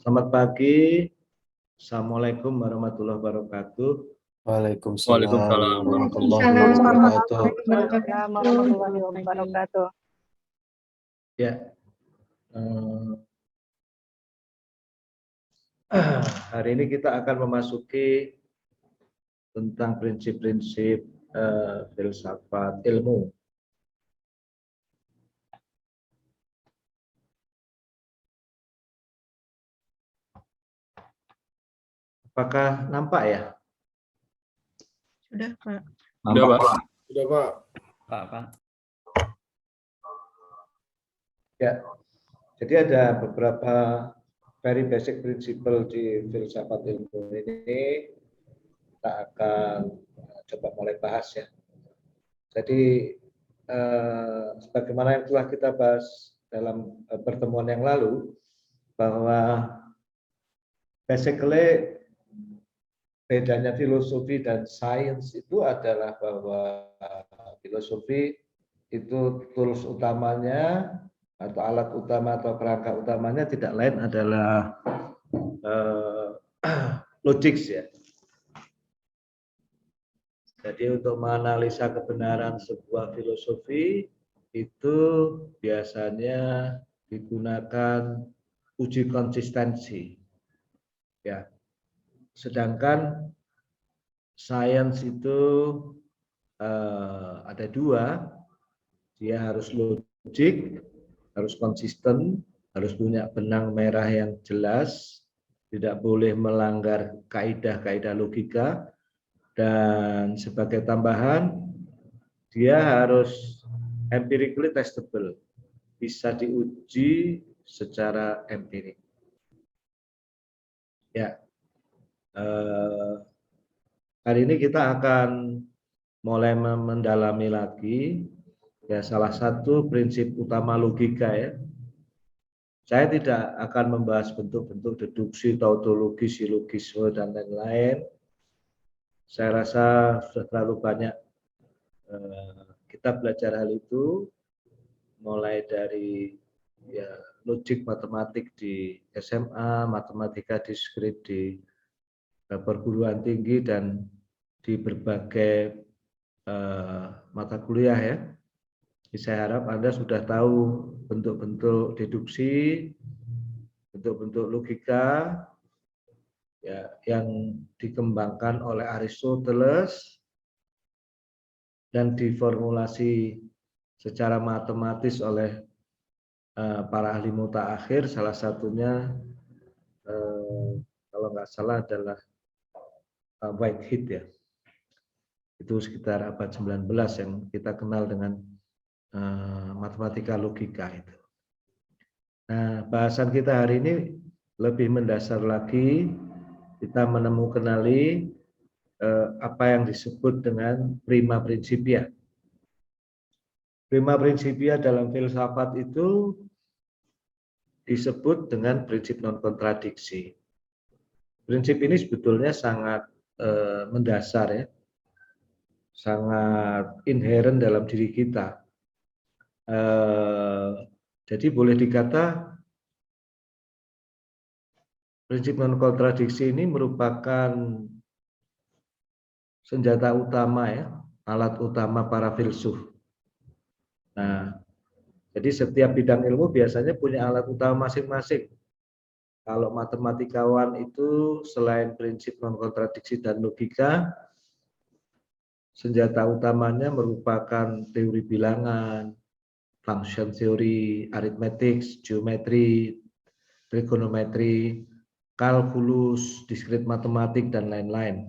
Selamat pagi. Assalamualaikum warahmatullahi wabarakatuh. Waalaikumsalam Waalaikumsalam warahmatullahi wabarakatuh. Ya, hari ini kita akan memasuki tentang prinsip-prinsip filsafat ilmu. Apakah nampak ya? Sudah, Pak. Sudah, Pak. Sudah, Pak. Pak. Ya, jadi ada beberapa very basic principle di filsafat ilmu ini kita akan coba mulai bahas ya. Jadi sebagaimana yang telah kita bahas dalam pertemuan yang lalu, bahwa basically bedanya filosofi dan sains itu adalah bahwa filosofi itu tools utamanya atau alat utama atau kerangka utamanya tidak lain adalah logik ya. Jadi untuk menganalisa kebenaran sebuah filosofi itu biasanya digunakan uji konsistensi. Ya. Sedangkan sains itu ada dua, dia harus logik, harus konsisten, harus punya benang merah yang jelas, tidak boleh melanggar kaidah-kaidah logika, dan sebagai tambahan dia harus empirically testable, bisa diuji secara empirik. Ya. Hari ini kita akan mulai mendalami lagi ya salah satu prinsip utama logika ya. Saya tidak akan membahas bentuk-bentuk deduksi, tautologi, silogisme dan lain-lain. Saya rasa sudah terlalu banyak kita belajar hal itu, mulai dari ya logik matematik di SMA, matematika diskrit di perguruan tinggi dan di berbagai mata kuliah ya. Jadi saya harap Anda sudah tahu bentuk-bentuk deduksi, bentuk-bentuk logika ya yang dikembangkan oleh Aristoteles dan diformulasi secara matematis oleh para ahli mutaakhir, salah satunya kalau nggak salah adalah Whitehead ya. Itu sekitar abad 19 yang kita kenal dengan matematika logika itu. Nah, bahasan kita hari ini lebih mendasar lagi, kita menemukan apa yang disebut dengan prima principia. Prima principia dalam filsafat itu disebut dengan prinsip non kontradiksi. Prinsip ini sebetulnya sangat mendasar ya, sangat inherent dalam diri kita. Jadi boleh dikata prinsip non kontradiksi ini merupakan senjata utama ya, alat utama para filsuf. Nah, jadi setiap bidang ilmu biasanya punya alat utama masing-masing. Kalau matematikawan itu selain prinsip non kontradiksi dan logika, senjata utamanya merupakan teori bilangan, function theory, arithmetic, geometri, trigonometri, kalkulus, diskrit matematik dan lain-lain.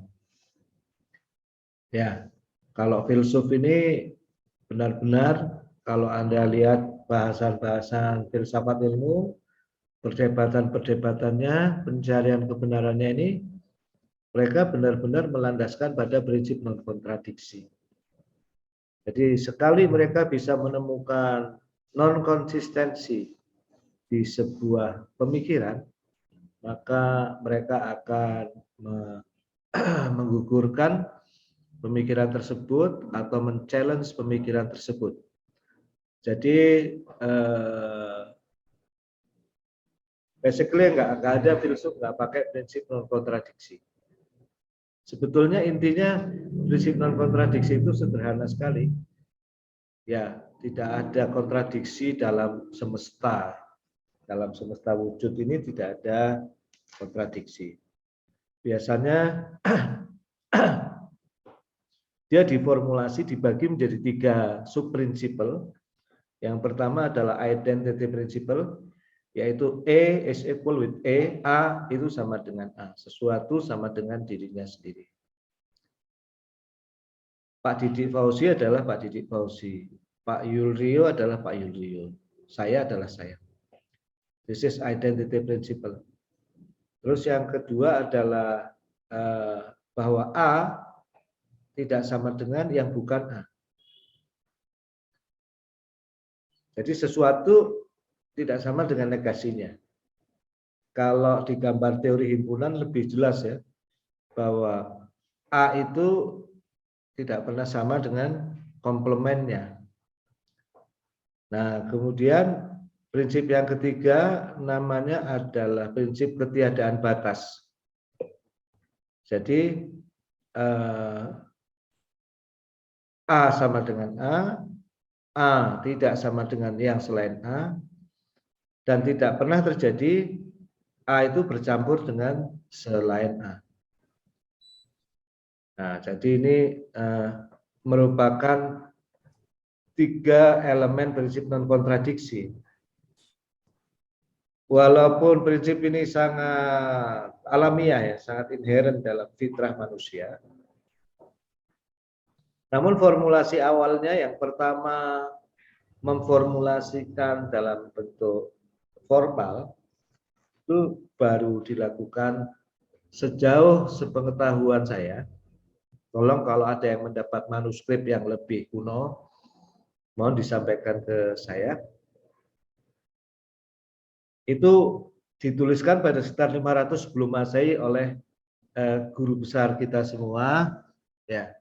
Ya, kalau filsuf ini benar-benar kalau Anda lihat bahasan-bahasan filsafat ilmu, perdebatan-perdebatannya, pencarian kebenarannya ini, mereka benar-benar melandaskan pada prinsip non kontradiksi. Jadi sekali mereka bisa menemukan non konsistensi di sebuah pemikiran, maka mereka akan menggugurkan pemikiran tersebut atau men-challenge pemikiran tersebut. Jadi Basically nggak ada filsuf nggak pakai prinsip non kontradiksi. Sebetulnya intinya prinsip non kontradiksi itu sederhana sekali. Ya, tidak ada kontradiksi dalam semesta. Dalam semesta wujud ini tidak ada kontradiksi. Biasanya dia diformulasi dibagi menjadi 3 subprinsipal. Yang pertama adalah identity principle, yaitu A is equal with A itu sama dengan A, sesuatu sama dengan dirinya sendiri. Pak Didik Fauzi adalah Pak Didik Fauzi, Pak Yulrio adalah Pak Yulrio, saya adalah saya. This is identity principle. Terus yang kedua adalah bahwa A tidak sama dengan yang bukan A. Jadi sesuatu tidak sama dengan negasinya. Kalau di gambar teori himpunan lebih jelas ya, bahwa A itu tidak pernah sama dengan komplemennya. Nah, kemudian prinsip yang ketiga namanya adalah prinsip ketiadaan batas. Jadi A sama dengan A tidak sama dengan yang selain A, dan tidak pernah terjadi A itu bercampur dengan selain A. Nah, jadi ini merupakan 3 elemen prinsip non kontradiksi. Walaupun prinsip ini sangat alamiah ya, sangat inherent dalam fitrah manusia. Namun formulasi awalnya yang pertama memformulasikan dalam bentuk formal itu baru dilakukan sejauh sepengetahuan saya. Tolong kalau ada yang mendapat manuskrip yang lebih kuno, mohon disampaikan ke saya. Itu dituliskan pada sekitar 500 sebelum Masehi oleh guru besar kita semua, ya,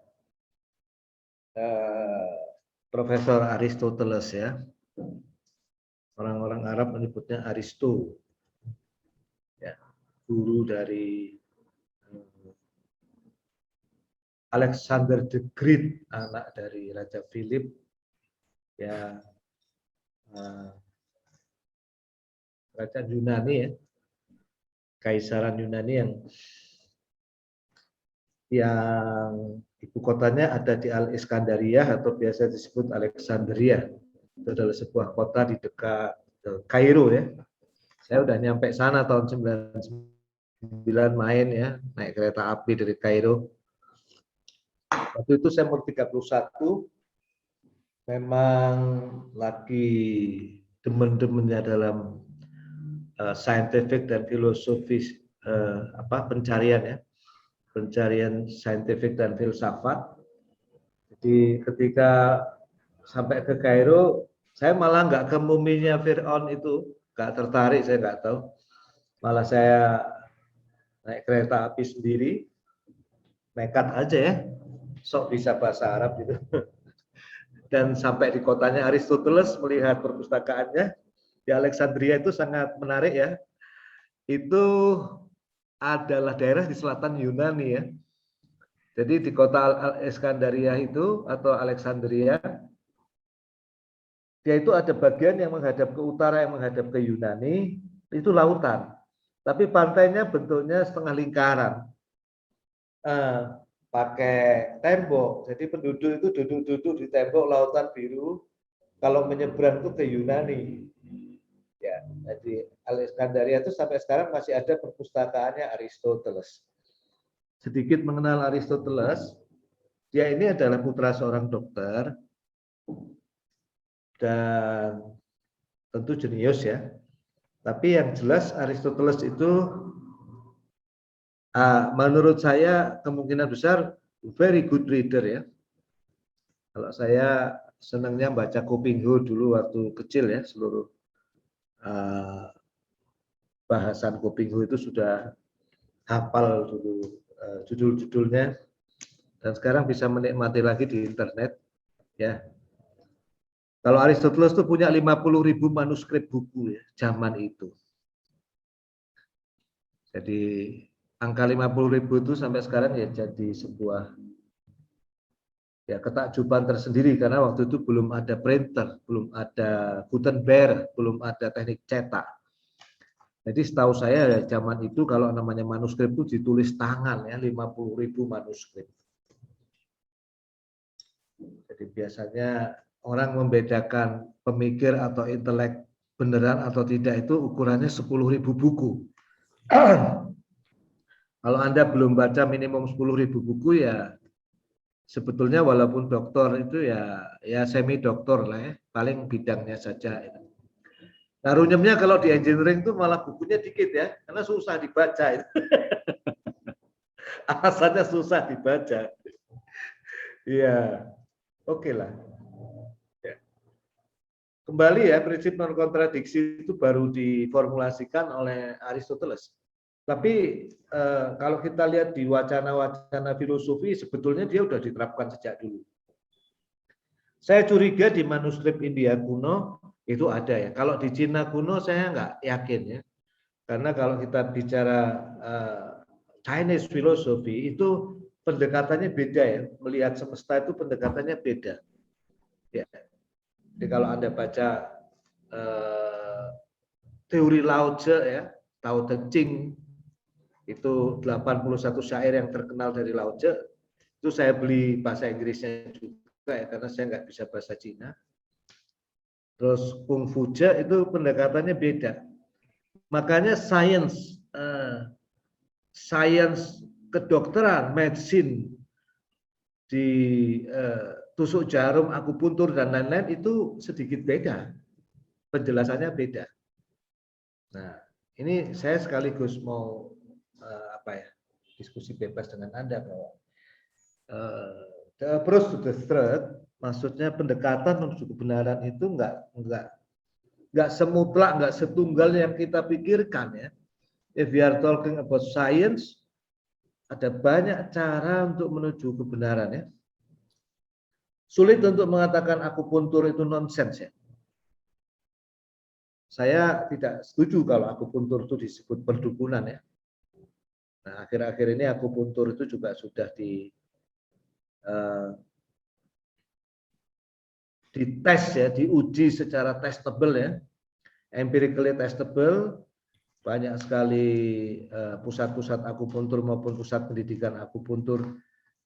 Profesor Aristoteles ya. Orang-orang Arab menyebutnya Aristo, ya, guru dari Alexander the Great, anak dari Raja Philip, ya, Raja Yunani ya, Kaisaran Yunani yang ibu kotanya ada di Al-Iskandariyah atau biasa disebut Alexandria. Itu adalah sebuah kota di dekat Kairo ya. Saya udah nyampe sana tahun 99 main ya, naik kereta api dari Kairo. Waktu itu saya umur 31, memang lagi demen-demennya dalam scientific dan filosofis pencarian ya. Pencarian saintifik dan filsafat. Jadi ketika sampai ke Kairo, saya malah nggak ke muminya Fir'aun itu, nggak tertarik, saya nggak tahu. Malah saya naik kereta api sendiri, nekat aja ya, sok bisa bahasa Arab gitu. Dan sampai di kotanya Aristoteles, melihat perpustakaannya di Alexandria itu sangat menarik ya. Itu adalah daerah di selatan Yunani ya. Jadi di kota Al-Iskandaria itu atau Alexandria, dia itu ada bagian yang menghadap ke utara, yang menghadap ke Yunani, itu lautan. Tapi pantainya bentuknya setengah lingkaran, pakai tembok. Jadi penduduk itu duduk-duduk di tembok lautan biru. Kalau menyeberang itu ke Yunani. Ya, jadi Alexandria itu sampai sekarang masih ada perpustakaannya Aristoteles. Sedikit mengenal Aristoteles, dia ini adalah putra seorang dokter dan tentu jenius ya. Tapi yang jelas Aristoteles itu menurut saya kemungkinan besar very good reader ya. Kalau saya senangnya baca Kopingho dulu waktu kecil ya, seluruh bahasan Kopingho itu sudah hafal dulu judul-judulnya, dan sekarang bisa menikmati lagi di internet ya. Kalau Aristoteles itu punya 50.000 manuskrip buku ya zaman itu. Jadi angka 50.000 itu sampai sekarang ya jadi sebuah ya ketakjuban tersendiri karena waktu itu belum ada printer, belum ada Gutenberg, belum ada teknik cetak. Jadi setahu saya ya, zaman itu kalau namanya manuskrip itu ditulis tangan ya 50.000 manuskrip. Jadi biasanya orang membedakan pemikir atau intelek beneran atau tidak itu ukurannya 10.000 buku. Kalau Anda belum baca minimum 10.000 buku ya sebetulnya walaupun doktor itu ya semi doktor lah ya, paling bidangnya saja. Nah, runyemnya kalau di engineering itu malah bukunya dikit ya, karena susah dibaca. Alasannya susah dibaca. Iya, oke lah. Ya. Kembali ya, prinsip non kontradiksi itu baru diformulasikan oleh Aristoteles. Tapi kalau kita lihat di wacana-wacana filosofi, sebetulnya dia sudah diterapkan sejak dulu. Saya curiga di manuskrip India kuno itu ada ya. Kalau di Cina kuno saya nggak yakin ya. Karena kalau kita bicara Chinese philosophy itu pendekatannya beda ya. Melihat semesta itu pendekatannya beda. Ya. Jadi kalau Anda baca teori Lao Tse ya, Tao Te Ching itu 81 syair yang terkenal dari Lao Tse. Itu saya beli bahasa Inggrisnya juga ya, karena saya nggak bisa bahasa Cina. Terus Kung Fu Tse itu pendekatannya beda. Makanya sains kedokteran, medicine di tusuk jarum, akupuntur dan lain-lain itu sedikit beda. Penjelasannya beda. Nah, ini saya sekaligus mau diskusi bebas dengan Anda bahwa the approach to the truth, maksudnya pendekatan menuju kebenaran itu enggak semutlak, enggak setunggal yang kita pikirkan ya. If we are talking about science, ada banyak cara untuk menuju kebenaran ya. Sulit untuk mengatakan akupuntur itu nonsens ya. Saya tidak setuju kalau akupuntur itu disebut perdukunan ya. Nah, akhir-akhir ini akupuntur itu juga sudah dites ya, diuji secara testable ya, empirically testable. Banyak sekali pusat-pusat akupuntur maupun pusat pendidikan akupuntur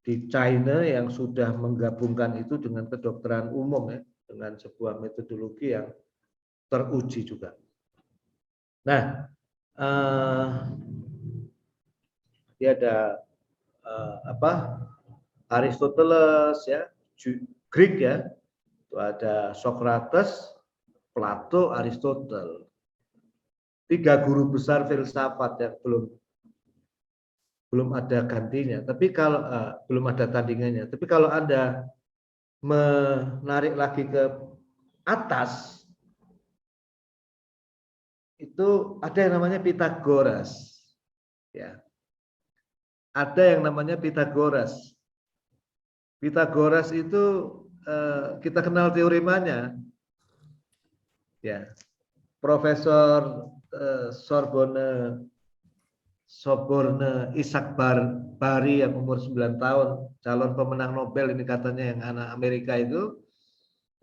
di China yang sudah menggabungkan itu dengan kedokteran umum ya, dengan sebuah metodologi yang teruji juga. Nah, dia ada Aristoteles ya, Greek ya, itu ada Socrates, Plato, Aristoteles. 3 guru besar filsafat yang belum ada gantinya. Tapi kalau belum ada tandingannya. Tapi kalau Anda menarik lagi ke atas, itu ada yang namanya Pythagoras. Ya. Ada yang namanya Pythagoras. Pythagoras itu kita kenal teoremanya. Ya. Profesor Sorbonne Isaac Bari yang umur 9 tahun, calon pemenang Nobel ini katanya yang anak Amerika itu.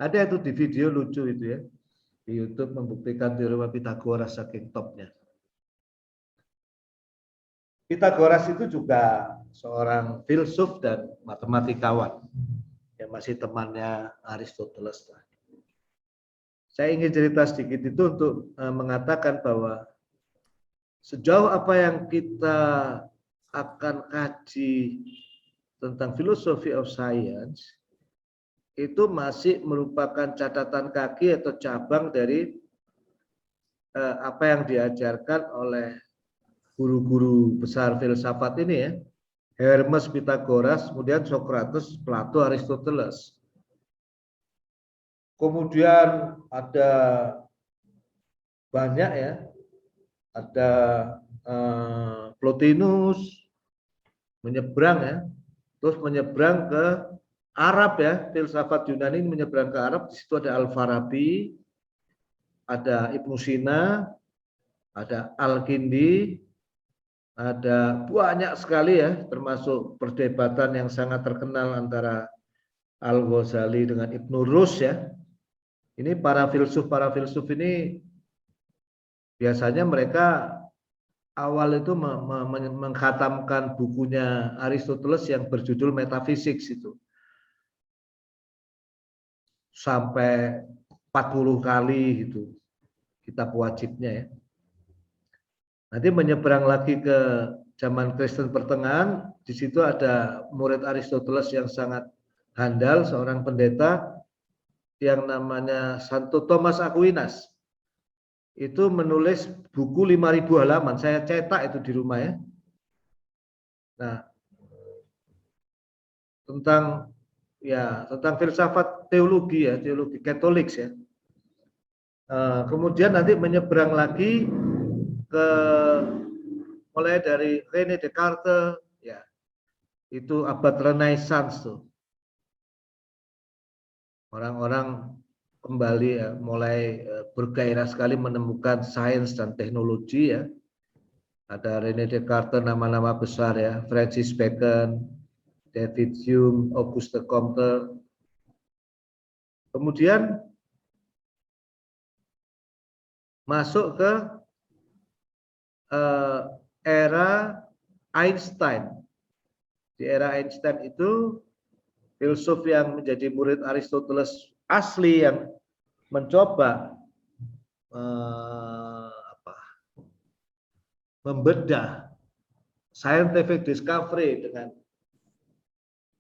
Ada itu di video lucu itu ya. Di YouTube membuktikan teorema Pythagoras saking topnya. Pythagoras itu juga seorang filsuf dan matematikawan yang masih temannya Aristoteles. Saya ingin cerita sedikit itu untuk mengatakan bahwa sejauh apa yang kita akan kaji tentang philosophy of science, itu masih merupakan catatan kaki atau cabang dari apa yang diajarkan oleh guru-guru besar filsafat ini ya. Hermes, Pythagoras, kemudian Socrates, Plato, Aristoteles. Kemudian ada banyak ya, ada Plotinus menyeberang ya, terus menyeberang ke Arab ya, filsafat Yunani menyeberang ke Arab. Di situ ada Al-Farabi, ada Ibnu Sina, ada Al-Kindi, ada banyak sekali ya, termasuk perdebatan yang sangat terkenal antara Al-Ghazali dengan Ibnu Rus ya. Ini para filsuf ini biasanya mereka awal itu mengkhatamkan bukunya Aristoteles yang berjudul Metaphysics itu. Sampai 40 kali gitu kitab wajibnya ya. Nanti menyeberang lagi ke zaman Kristen pertengahan, di situ ada murid Aristoteles yang sangat handal, seorang pendeta yang namanya Santo Thomas Aquinas. Itu menulis buku 5.000 halaman, saya cetak itu di rumah ya. Nah, tentang filsafat teologi ya, teologi Katolik ya. Kemudian nanti menyeberang lagi ke mulai dari René Descartes ya, itu abad Renaissance tuh, orang-orang kembali ya, mulai bergairah sekali menemukan sains dan teknologi ya. Ada René Descartes, nama-nama besar ya, Francis Bacon, David Hume, Auguste Comte. Kemudian masuk ke era Einstein. Di era Einstein itu filsuf yang menjadi murid Aristoteles asli yang mencoba membedah scientific discovery dengan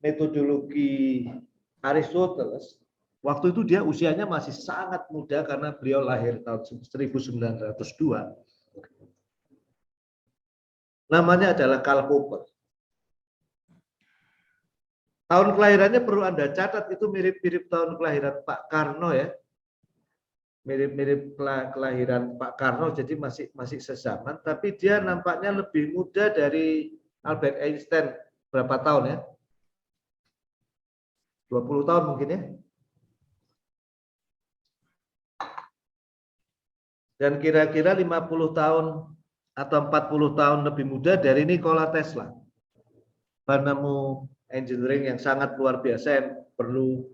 metodologi Aristoteles. Waktu itu dia usianya masih sangat muda karena beliau lahir tahun 1902. Namanya adalah Karl Popper. Tahun kelahirannya perlu Anda catat, itu mirip-mirip tahun kelahiran Pak Karno ya. Mirip-mirip kelahiran Pak Karno, jadi masih sezaman, tapi dia nampaknya lebih muda dari Albert Einstein berapa tahun ya? 20 tahun mungkin ya. Dan kira-kira 50 tahun atau 40 tahun lebih muda dari Nikola Tesla. Penemu engineering yang sangat luar biasa yang perlu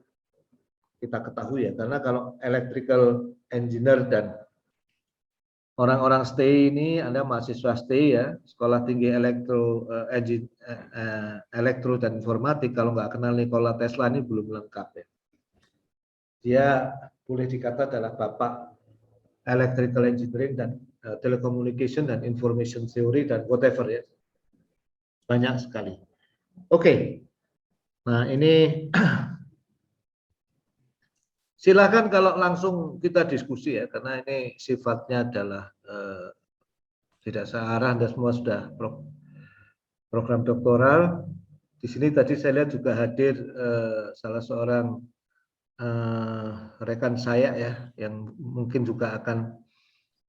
kita ketahui ya, karena kalau electrical engineer dan orang-orang STI ini, Anda mahasiswa STI ya, sekolah tinggi elektro dan informatik, kalau nggak kenal Nikola Tesla ini belum lengkap ya. Dia boleh dikata adalah bapak electrical engineering dan telecommunication dan information theory dan whatever ya, banyak sekali. Oke. Nah ini silakan kalau langsung kita diskusi ya, karena ini sifatnya adalah tidak searah, Anda semua sudah program doktoral. Di sini tadi saya lihat juga hadir salah seorang rekan saya ya, yang mungkin juga akan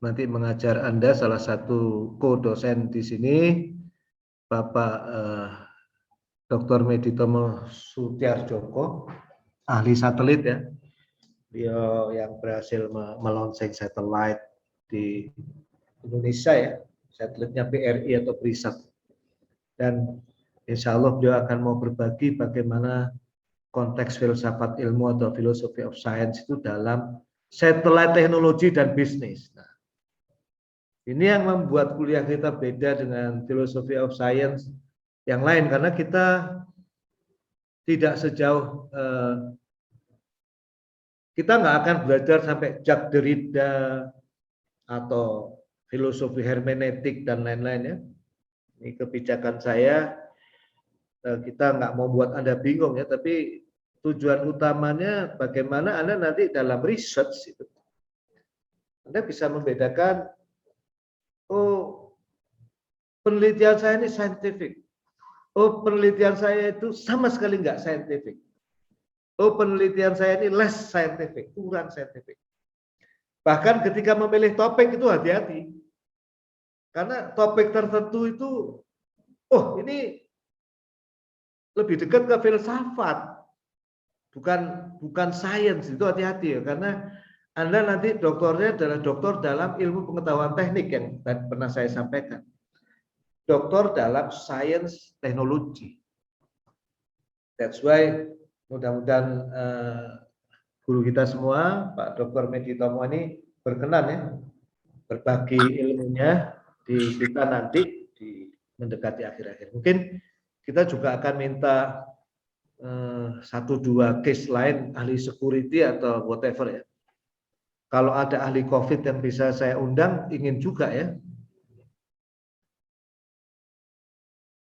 nanti mengajar Anda, salah satu co-dosen di sini, Bapak Dr. Meditomo Sutiarjoko, ahli satelit ya. Dia yang berhasil melonseng satelit di Indonesia ya, satelitnya BRI atau BRISAT. Dan insya Allah beliau akan mau berbagi bagaimana konteks filsafat ilmu atau philosophy of science itu dalam satelit teknologi dan bisnis. Nah, ini yang membuat kuliah kita beda dengan philosophy of science yang lain, karena kita tidak sejauh kita nggak akan belajar sampai Jacques Derrida atau filosofi hermeneutik dan lain-lain ya. Ini kebijakan saya, kita nggak mau buat Anda bingung ya, tapi tujuan utamanya bagaimana Anda nanti dalam research itu Anda bisa membedakan, oh penelitian saya ini scientific, oh penelitian saya itu sama sekali nggak scientific, oh penelitian saya ini less scientific, kurang scientific. Bahkan ketika memilih topik itu hati-hati, karena topik tertentu itu, oh ini lebih dekat ke filsafat, bukan sains, itu hati-hati ya, karena Anda nanti doktornya adalah doktor dalam ilmu pengetahuan teknik yang pernah saya sampaikan. doktor dalam sains teknologi. That's why mudah-mudahan guru kita semua, Pak Dr. Medi Tomo ini berkenan ya berbagi ilmunya di kita nanti di mendekati akhir-akhir. Mungkin kita juga akan minta 1-2 case lain ahli security atau whatever ya. Kalau ada ahli COVID yang bisa saya undang, ingin juga ya.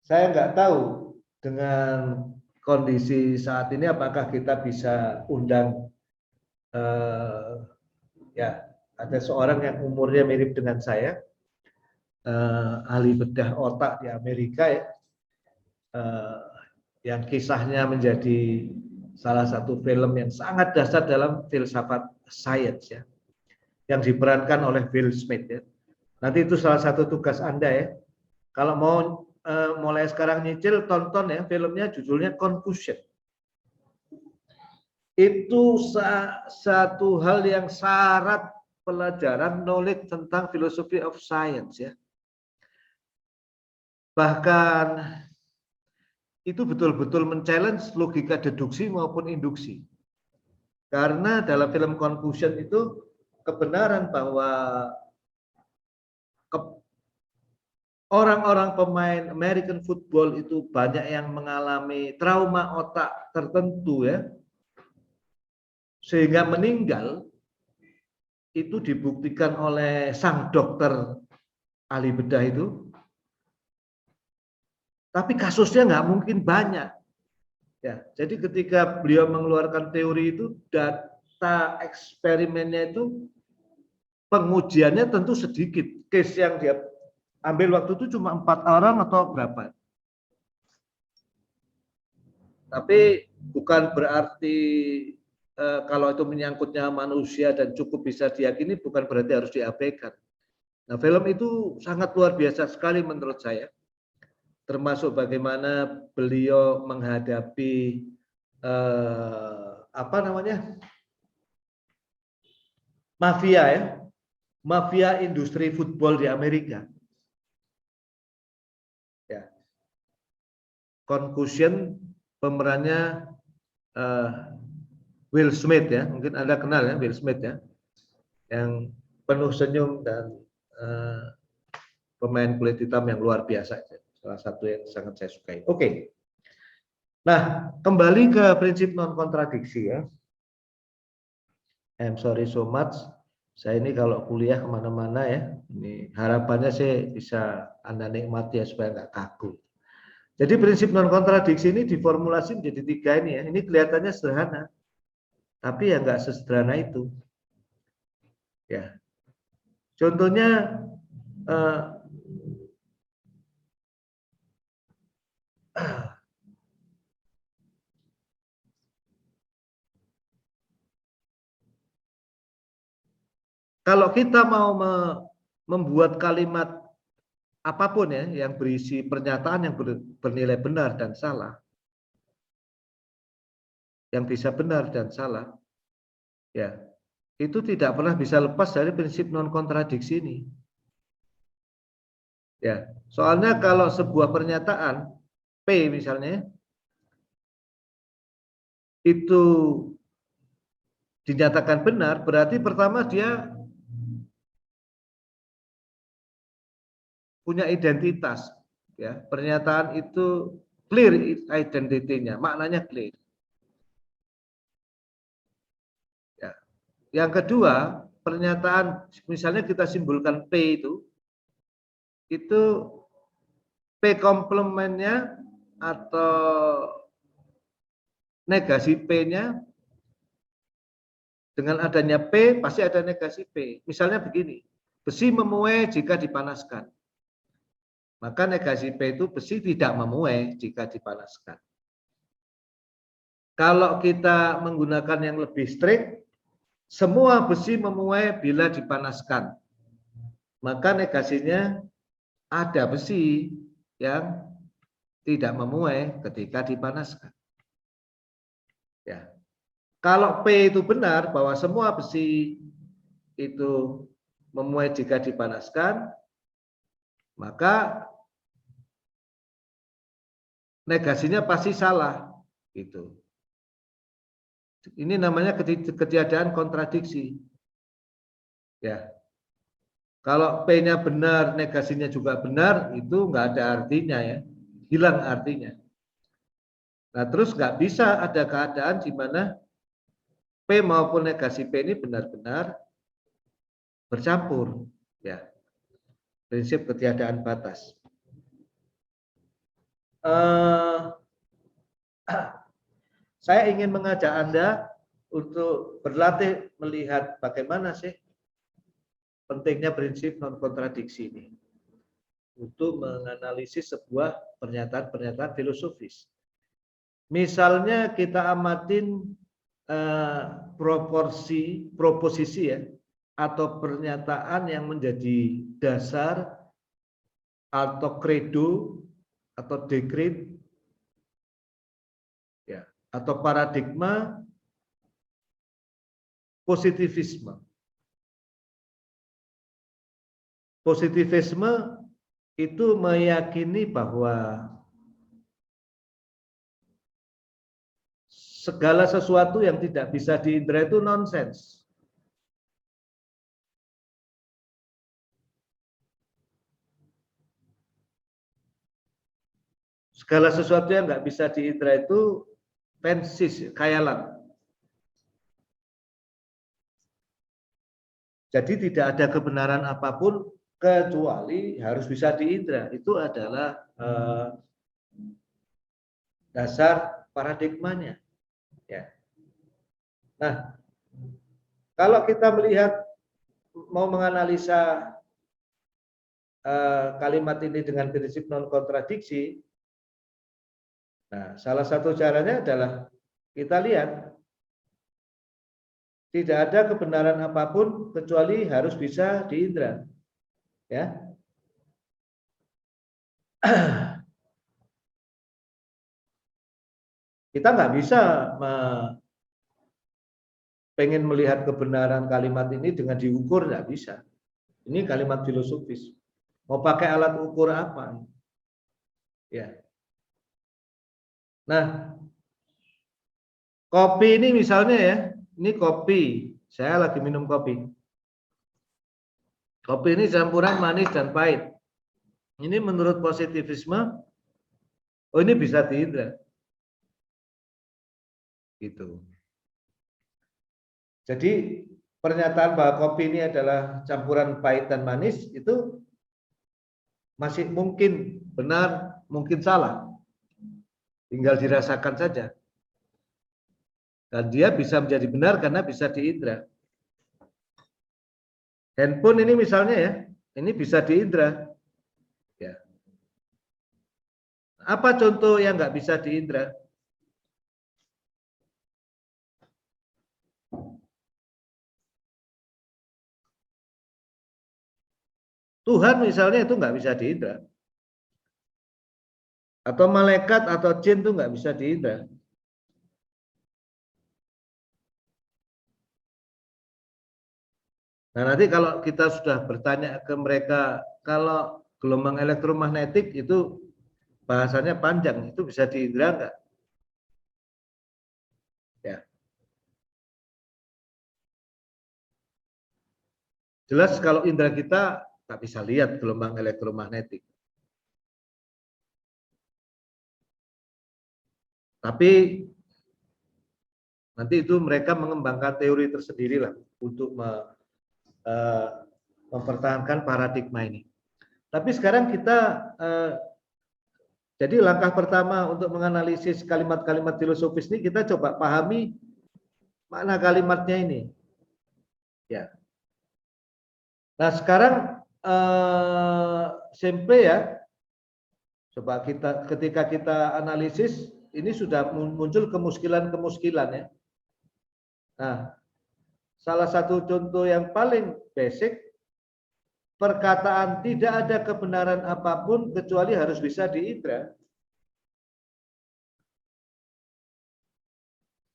Saya nggak tahu dengan kondisi saat ini apakah kita bisa undang ya ada seorang yang umurnya mirip dengan saya, ahli bedah otak di Amerika ya, yang kisahnya menjadi salah satu film yang sangat dasar dalam filsafat sains ya, yang diperankan oleh Will Smith ya. Nanti itu salah satu tugas Anda ya. Kalau mau mulai sekarang nyicil, tonton ya filmnya, judulnya Confucius. Itu satu hal yang syarat pelajaran knowledge tentang philosophy of science ya. Bahkan itu betul-betul men-challenge logika deduksi maupun induksi. Karena dalam film Confucius itu kebenaran bahwa orang-orang pemain American football itu banyak yang mengalami trauma otak tertentu ya, sehingga meninggal. Itu dibuktikan oleh sang dokter ahli bedah itu. Tapi kasusnya nggak mungkin banyak. Ya, jadi ketika beliau mengeluarkan teori itu, data eksperimennya itu pengujiannya tentu sedikit. Case yang dia ambil waktu itu cuma 4 orang atau berapa. Tapi bukan berarti kalau itu menyangkutnya manusia dan cukup bisa diyakini, bukan berarti harus diabaikan. Nah, film itu sangat luar biasa sekali menurut saya. Termasuk bagaimana beliau menghadapi mafia ya, mafia industri football di Amerika. Ya. Confucius pemerannya Will Smith ya, mungkin Anda kenal ya Will Smith ya, yang penuh senyum dan pemain kulit hitam yang luar biasa. Salah satu yang sangat saya sukai. Oke. Nah, kembali ke prinsip non kontradiksi ya. I'm sorry so much. Saya ini kalau kuliah kemana-mana ya, ini harapannya saya bisa Anda nikmati ya supaya nggak kaku. Jadi prinsip non kontradiksi ini diformulasi menjadi 3 ini ya. Ini kelihatannya sederhana, tapi ya nggak sesederhana itu. Ya. Contohnya kalau kita mau membuat kalimat apapun ya yang berisi pernyataan yang bernilai benar dan salah, yang bisa benar dan salah, ya itu tidak pernah bisa lepas dari prinsip non kontradiksi ini. Ya, soalnya kalau sebuah pernyataan P misalnya itu dinyatakan benar, berarti pertama dia punya identitas, ya. Pernyataan itu clear identitinya, maknanya clear. Ya. Yang kedua, pernyataan misalnya kita simbolkan P itu P komplementnya atau negasi P-nya dengan adanya P pasti ada negasi P. Misalnya begini, besi memuai jika dipanaskan. Maka negasi P itu besi tidak memuai jika dipanaskan. Kalau kita menggunakan yang lebih strict, semua besi memuai bila dipanaskan. Maka negasinya ada besi yang tidak memuai ketika dipanaskan. Ya. Kalau P itu benar bahwa semua besi itu memuai jika dipanaskan, maka negasinya pasti salah. Gitu. Ini namanya ketiadaan kontradiksi. Ya. Kalau P-nya benar, negasinya juga benar, itu nggak ada artinya ya. Hilang artinya. Nah, terus nggak bisa ada keadaan di mana P maupun negasi P ini benar-benar bercampur. Ya. Prinsip ketiadaan batas. Saya ingin mengajak Anda untuk berlatih melihat bagaimana sih pentingnya prinsip non kontradiksi ini untuk menganalisis sebuah pernyataan-pernyataan filosofis. Misalnya kita amatin proposisi ya, atau pernyataan yang menjadi dasar atau kredo atau dekret ya, atau paradigma positivisme. Positivisme itu meyakini bahwa segala sesuatu yang tidak bisa diindra itu nonsens. Segala sesuatu yang nggak bisa diindra itu fansis, khayalan. Jadi tidak ada kebenaran apapun kecuali harus bisa diindra. Itu adalah dasar paradigmanya. Ya. Nah, kalau kita melihat mau menganalisa kalimat ini dengan prinsip non kontradiksi, nah salah satu caranya adalah kita lihat tidak ada kebenaran apapun kecuali harus bisa diindra. Ya. Kita nggak bisa pengen melihat kebenaran kalimat ini dengan diukur, nggak bisa. Ini kalimat filosofis. Mau pakai alat ukur apa? Ya. Nah, kopi ini misalnya ya, ini kopi. Saya lagi minum kopi. Kopi ini campuran manis dan pahit. Ini menurut positivisme, oh ini bisa diindra. Gitu. Jadi pernyataan bahwa kopi ini adalah campuran pahit dan manis itu masih mungkin benar, mungkin salah. Tinggal dirasakan saja. Dan dia bisa menjadi benar karena bisa diindra. Handphone ini misalnya ya, ini bisa diindra. Ya. Apa contoh yang nggak bisa diindra? Tuhan misalnya itu nggak bisa diindra. Atau malaikat atau jin itu nggak bisa diindra. Nah nanti kalau kita sudah bertanya ke mereka, kalau gelombang elektromagnetik itu bahasanya panjang, itu bisa diindra nggak? Ya. Jelas kalau indera kita nggak bisa lihat gelombang elektromagnetik. Tapi nanti itu mereka mengembangkan teori tersendiri lah untuk mempertahankan paradigma ini. Tapi sekarang kita jadi langkah pertama untuk menganalisis kalimat-kalimat filosofis ini kita coba pahami makna kalimatnya ini. Ya. Nah sekarang simple ya. Coba ketika kita analisis ini sudah muncul kemuskilan ya. Nah, salah satu contoh yang paling basic, perkataan tidak ada kebenaran apapun kecuali harus bisa diindra.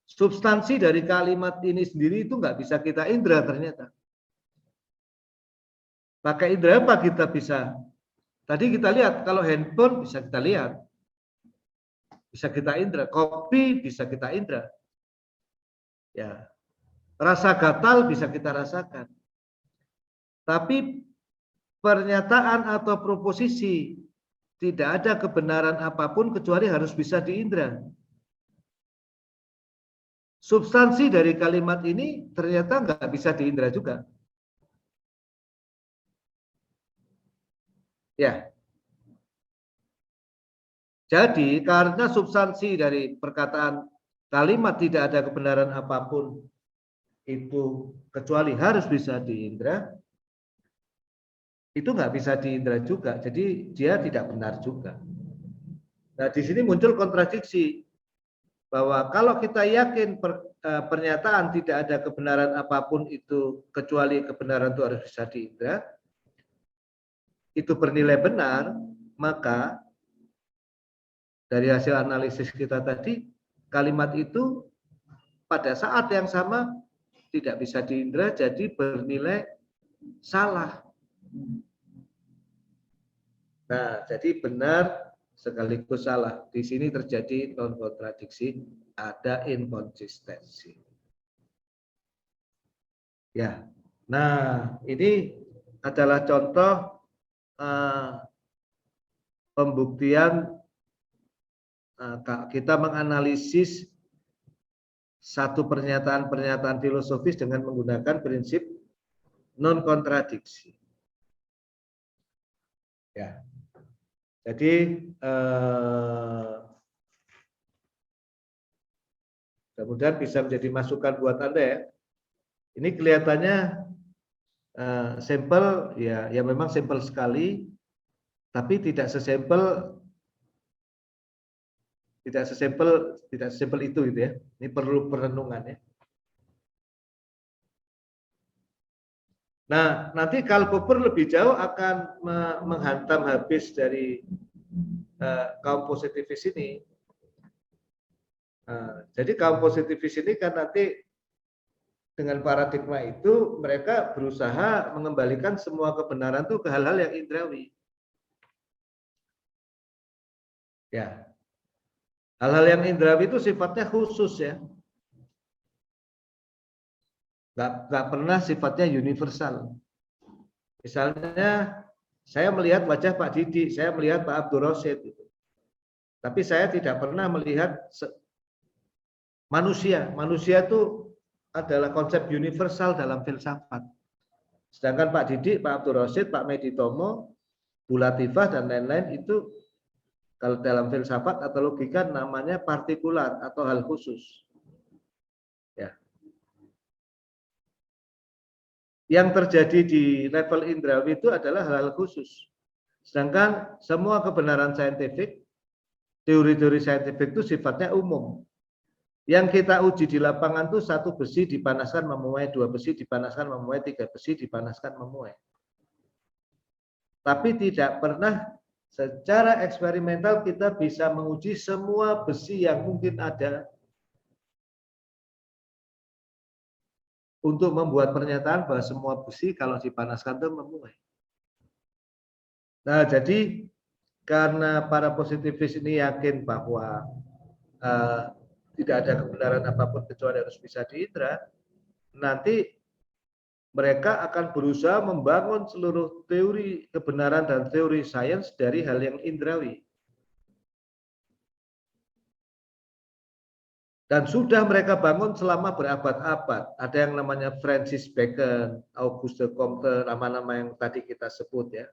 Substansi dari kalimat ini sendiri itu nggak bisa kita indra ternyata. Pakai indra apa kita bisa? Tadi kita lihat kalau handphone bisa kita lihat. bisa kita indra, kopi bisa kita indra. Ya. Rasa gatal bisa kita rasakan. Tapi pernyataan atau proposisi tidak ada kebenaran apapun kecuali harus bisa diindra. Substansi dari kalimat ini ternyata nggak bisa diindra juga. Ya. Jadi karena substansi dari perkataan kalimat tidak ada kebenaran apapun itu kecuali harus bisa diindra, itu nggak bisa diindra juga. Jadi dia tidak benar juga. Nah di sini muncul kontradiksi bahwa kalau kita yakin pernyataan tidak ada kebenaran apapun itu kecuali kebenaran itu harus bisa diindra, itu bernilai benar, maka dari hasil analisis kita tadi, kalimat itu pada saat yang sama tidak bisa diindra, jadi bernilai salah. Nah, jadi benar sekaligus salah. Di sini terjadi non kontradiksi, ada inkonsistensi. Ya, nah ini adalah contoh pembuktian kita menganalisis satu pernyataan filosofis dengan menggunakan prinsip non kontradiksi. Ya, jadi mudah-mudahan bisa menjadi masukan buat Anda ya. Ini kelihatannya sampel ya memang sampel sekali, tapi tidak sesimpel itu gitu ya. Ini perlu perenungan ya. Nah, nanti Karl Popper lebih jauh akan menghantam habis dari kaum positivis ini. Jadi kaum positivis ini kan nanti dengan paradigma itu mereka berusaha mengembalikan semua kebenaran itu ke hal-hal yang indrawi. Ya. Hal-hal yang indrawi itu sifatnya khusus ya. Nggak pernah sifatnya universal. Misalnya saya melihat wajah Pak Didi, saya melihat Pak Abdul Rosyid. Tapi saya tidak pernah melihat manusia. Manusia itu adalah konsep universal dalam filsafat. Sedangkan Pak Didi, Pak Abdul Rosyid, Pak Medi Tomo, Bu Latifah dan lain-lain itu kalau dalam filsafat atau logika namanya partikular atau hal khusus. Ya. Yang terjadi di level indrawi itu adalah hal-hal khusus. Sedangkan semua kebenaran saintifik, teori-teori saintifik itu sifatnya umum. Yang kita uji di lapangan itu satu besi dipanaskan memuai, dua besi dipanaskan memuai, tiga besi dipanaskan memuai. Tapi tidak pernah secara eksperimental kita bisa menguji semua besi yang mungkin ada untuk membuat pernyataan bahwa semua besi kalau dipanaskan itu memuai. Nah, jadi karena para positivis ini yakin bahwa tidak ada kebenaran apapun kecuali harus bisa diindra, nanti mereka akan berusaha membangun seluruh teori kebenaran dan teori sains dari hal yang indrawi. Dan sudah mereka bangun selama berabad-abad. Ada yang namanya Francis Bacon, Auguste Comte, nama-nama yang tadi kita sebut ya.